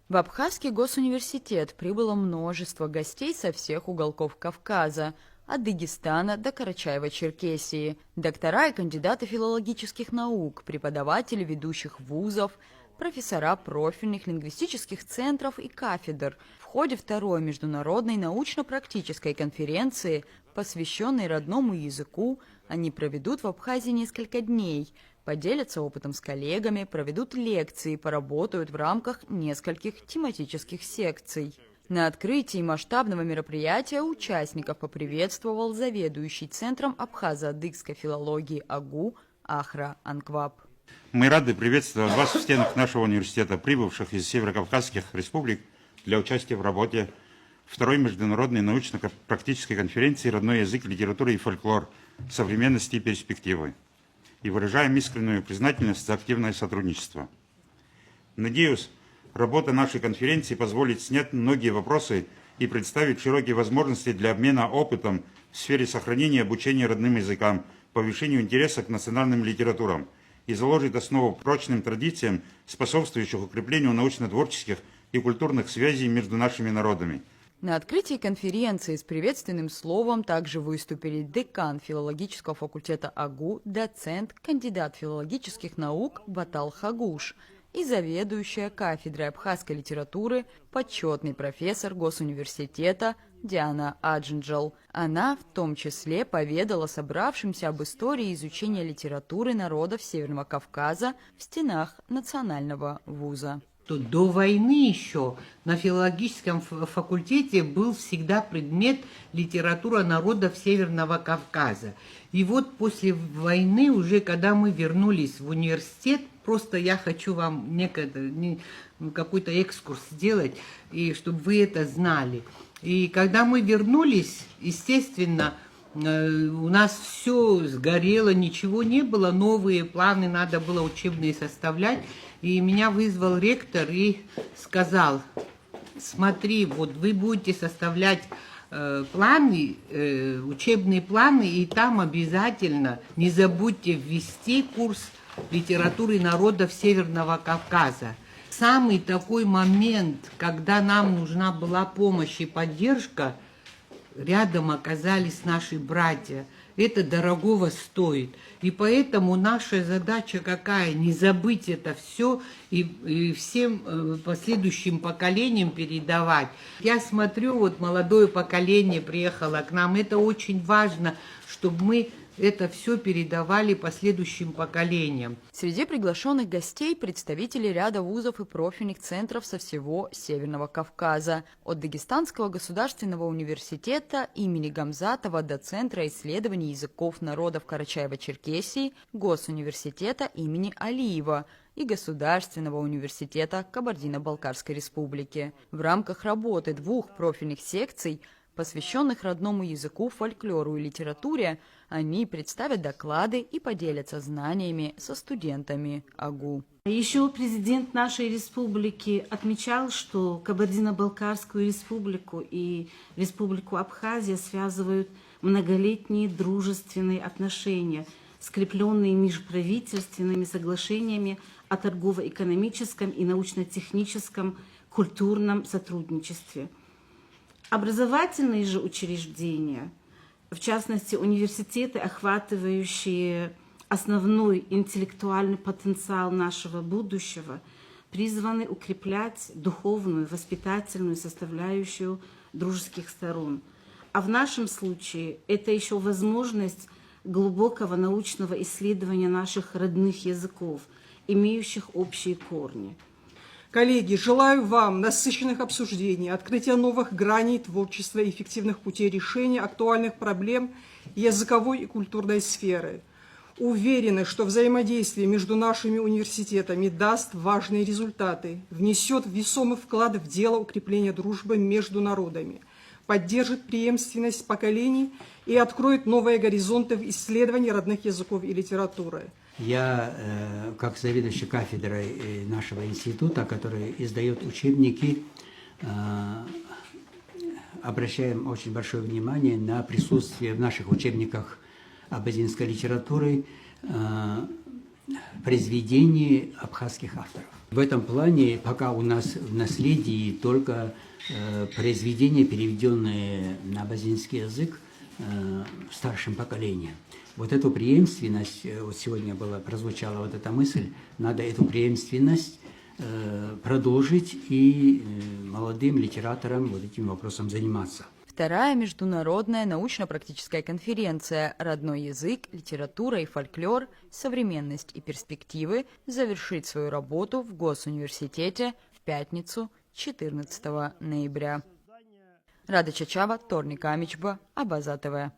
В Абхазский госуниверситет прибыло множество гостей со всех уголков Кавказа, от Дагестана до Карачаева-Черкесии, доктора и кандидаты филологических наук, преподаватели ведущих вузов, профессора профильных лингвистических центров и кафедр. В ходе второй международной научно-практической конференции, посвященной родному языку, они проведут в Абхазии несколько дней, поделятся опытом с коллегами, проведут лекции, поработают в рамках нескольких тематических секций. На открытии масштабного мероприятия участников поприветствовал заведующий Центром абхазо-адыгской филологии АГУ Ахра Анкваб. Мы рады приветствовать вас в стенах нашего университета, прибывших из северокавказских республик для участия в работе второй международной научно-практической конференции «Родной язык, литература и фольклор. Современности и перспективы». И выражаем искреннюю признательность за активное сотрудничество. Надеюсь, работа нашей конференции позволит снять многие вопросы и представить широкие возможности для обмена опытом в сфере сохранения и обучения родным языкам, повышению интереса к национальным литературам и заложит основу прочным традициям, способствующих укреплению научно-творческих и культурных связей между нашими народами. На открытии конференции с приветственным словом также выступили декан филологического факультета АГУ, доцент, кандидат филологических наук Батал Хагуш и заведующая кафедрой абхазской литературы, почетный профессор Госуниверситета Диана Аджинджал. Она в том числе поведала собравшимся об истории изучения литературы народов Северного Кавказа в стенах Национального вуза. До войны еще на филологическом факультете был всегда предмет литература народов Северного Кавказа. И вот после войны, уже когда мы вернулись в университет, просто я хочу вам какой-то экскурс сделать, и чтобы вы это знали. И когда мы вернулись, естественно, у нас все сгорело, ничего не было, новые планы надо было учебные составлять. И меня вызвал ректор и сказал: смотри, вот вы будете составлять планы, учебные планы, и там обязательно не забудьте ввести курс литературы народов Северного Кавказа. Самый такой момент, когда нам нужна была помощь и поддержка, рядом оказались наши братья. Это дорогого стоит. И поэтому наша задача какая? Не забыть это все и всем последующим поколениям передавать. Я смотрю, вот молодое поколение приехало к нам. Это очень важно, чтобы мы это все передавали последующим поколениям. Среди приглашенных гостей представители ряда вузов и профильных центров со всего Северного Кавказа. От Дагестанского государственного университета имени Гамзатова до Центра исследований языков народов Карачаева-Черкесии, Госуниверситета имени Алиева и Государственного университета Кабардино-Балкарской республики. В рамках работы двух профильных секций, посвященных родному языку, фольклору и литературе, они представят доклады и поделятся знаниями со студентами АГУ. Еще президент нашей республики отмечал, что Кабардино-Балкарскую республику и Республику Абхазия связывают многолетние дружественные отношения, скрепленные межправительственными соглашениями о торгово-экономическом и научно-техническом культурном сотрудничестве. Образовательные же учреждения, в частности университеты, охватывающие основной интеллектуальный потенциал нашего будущего, призваны укреплять духовную, воспитательную составляющую дружеских сторон. А в нашем случае это еще возможность глубокого научного исследования наших родных языков, имеющих общие корни. Коллеги, желаю вам насыщенных обсуждений, открытия новых граней творчества и эффективных путей решения актуальных проблем языковой и культурной сферы. Уверены, что взаимодействие между нашими университетами даст важные результаты, внесет весомый вклад в дело укрепления дружбы между народами, поддержит преемственность поколений и откроет новые горизонты в исследовании родных языков и литературы. Я, как заведующий кафедрой нашего института, который издает учебники, обращаем очень большое внимание на присутствие в наших учебниках абазинской литературы произведений абхазских авторов. В этом плане пока у нас в наследии только произведения, переведенные на абазинский язык старшим поколением. Вот эту преемственность, вот сегодня прозвучала вот эта мысль, надо эту преемственность продолжить и молодым литераторам вот этим вопросом заниматься. Вторая международная научно-практическая конференция «Родной язык, литература и фольклор. Современность и перспективы» завершит свою работу в Госуниверситете в пятницу 14 ноября. Рада Чачава, Торник Амичба, Абаза ТВ.